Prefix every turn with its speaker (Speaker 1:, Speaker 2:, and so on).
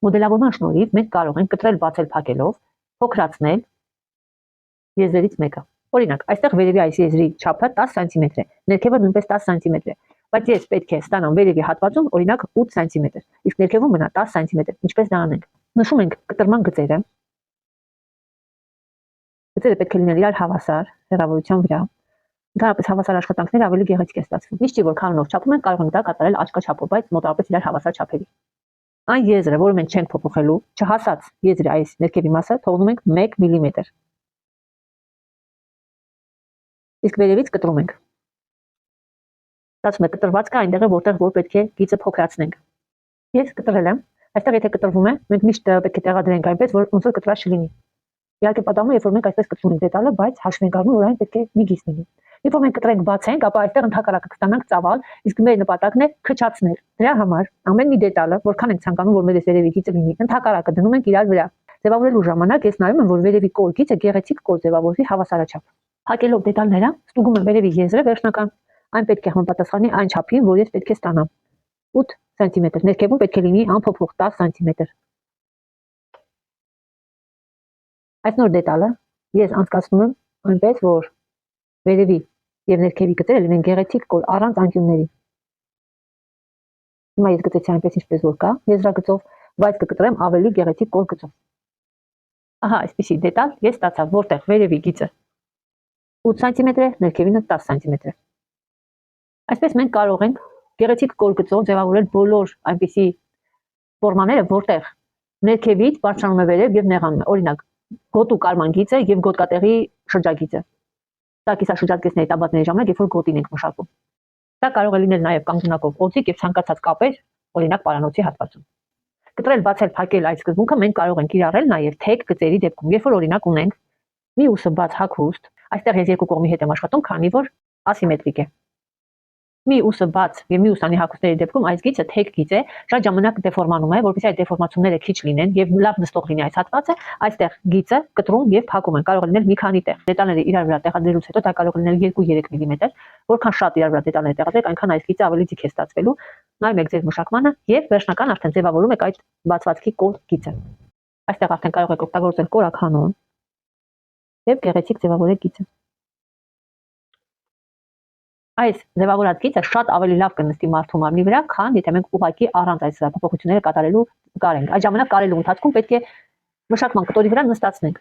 Speaker 1: Մոդելավորման շնորհիվ մենք կարող ենք կտրել բացել փակելով, փոքրացնել եզրերից մեկը։ Օրինակ, այստեղ վերևի այս եզրի չափը 10 սանտիմետր է, ներքևը նույնպես 10 սանտիմետր է, բայց ես պետք է ստանամ վերևի հատվածում օրինակ 8 սանտիմետր, իսկ ներքևում մնա 10 սանտիմետր։ Ինչպես դա անենք։ Նշում ենք կտրման գծերը։ Գծերը պետք է լինեն իրար հավասար հեռավորության վրա։ Ընդհանրապես հավասար աշխատանքները ավելի գեղեցիկ է ստացվում։ Միշտ որ քանոնով չափում ենք, կարող ենք դա կատարել աչքաչափով, բայց մոտավորապես իրար հավասար չափերի։ Այն եզրը, որը մենք չենք փոփոխելու, չհասած եզրի այս ներքևի մասը թողնում ենք 1 մմ։ Իսկ վերևից կտրում ենք։ Ստացվում է կտրվածքը այնտեղ է, որտեղ որ պետք է գիծը փոքրացնենք։ Ես կտրել եմ։ Այստեղ եթե կտրվում է, մենք միշտ պետք է տեղադրենք այնպես, որ ոնց որ կտրված չլինի։ Իհարկե պատահում է, երբ որ մենք այսպես կտրում ենք դետալը, բայց հաշվի ենք առնում, որ այն պետք է մի գիծ լինի։ Երբ որ մենք կտրենք բացենք, ապա այստեղ ընդհակառակը կստանանք ծավալ, իսկ մեր նպատակն է քչացնել։ Դրա համար ամեն մի դետալը, որքան ենք ցանկանում, որ մեր վերևի գիծը լինի, ընդհակառակը դնում ենք իրար վրա։ Ձևավորելու ժամանակ ես նայում եմ, որ վերևի կոր գիծը գեղեցիկ կոր ձևավորվի հավասարաչափ։ Փակելով դետալները, ստուգում եմ վերևի եզրը վերջնական։ Այն պետք է համապատասխանի այն չափին, որ ես պետք է ստանամ։ 8 սանտիմետր, ներքևում պետք է լինի անփոփոխ 10 սանտիմետր։ Այս նոր դետալը ես անցկացնում եմ այնպես, որ վերևի եւ ներքևի գծերը լինեն գեղեցիկ կոր առանց անկյունների։ Հիմա ես գծեցի այնպես ինչպես որ կա, եզրագծով, բայց կկտրեմ ավելի գեղեցիկ կոր գծով։ Ահա, այսպիսի դետալ ես ստացա, որտեղ վերևի գիծը 8 սանտիմետր է, ներքևինը 10 սանտիմետր է։ Այսպես մենք կարող ենք գեղեցիկ կոր գծով ձևավորել բոլոր այնպիսի ֆորմաները, որտեղ ներքևից բարձրանում է վերև եւ նեղանում է։ Օրինակ, գոտու կարման գիծը եւ գոտկատեղի շրջագիծը։ Դա կիսաշրջակիցների տաբատների ժամանակ, երբ որ գոտին ենք մշակում։ Դա կարող է լինել նաեւ կանգունակով օձիք եւ ցանկացած կապեր, օրինակ պարանոցի հատվածում։ Կտրել, բացել, փակել այդ սկզբունքը մենք կարող ենք կիրառել նաեւ թեք գծերի դեպքում, երբ որ օրինակ ունենք մի ուսը բաց հագուստ, այստեղ ես երկու կողմի հետ եմ աշխատում, քանի որ ասիմետրիկ է։ Մի ուսը բաց եւ մի ուսանի հագուստների դեպքում այս գիծը թեք գիծ է, շատ ժամանակ դեֆորմանում է, որովհետեւ այդ դեֆորմացիաները քիչ լինեն եւ լավ նստող լինի այս հատվածը, այստեղ գիծը կտրում եւ փակում են, կարող է լինել մի քանի տեղ։ Դետալները իրար վրա տեղադրելուց հետո դա կարող է լինել 2-3 մմ, որքան շատ իրար վրա դետալներ տեղադրեք, այնքան այս գիծը ավելի ձիգ է ստացվելու։ Նայում եք ձեր մշակմանը եւ վերջնական արդեն ձևավորում եք այդ բացվածքի կոր գիծը։ Այստեղ արդեն կարող եք օգտագործել կորականոն եւ գեղեցիկ ձևավորեք գիծը։ Այս ձևավորած գիծը շատ ավելի լավ կնստի մարդու մարմնի վրա, քան եթե մենք ուղղակի առանց այս փոփոխությունները կատարելու կարենք։ Այդ ժամանակ կարելու ընթացքում պետք է մշակման կտորի վրա նստացնենք։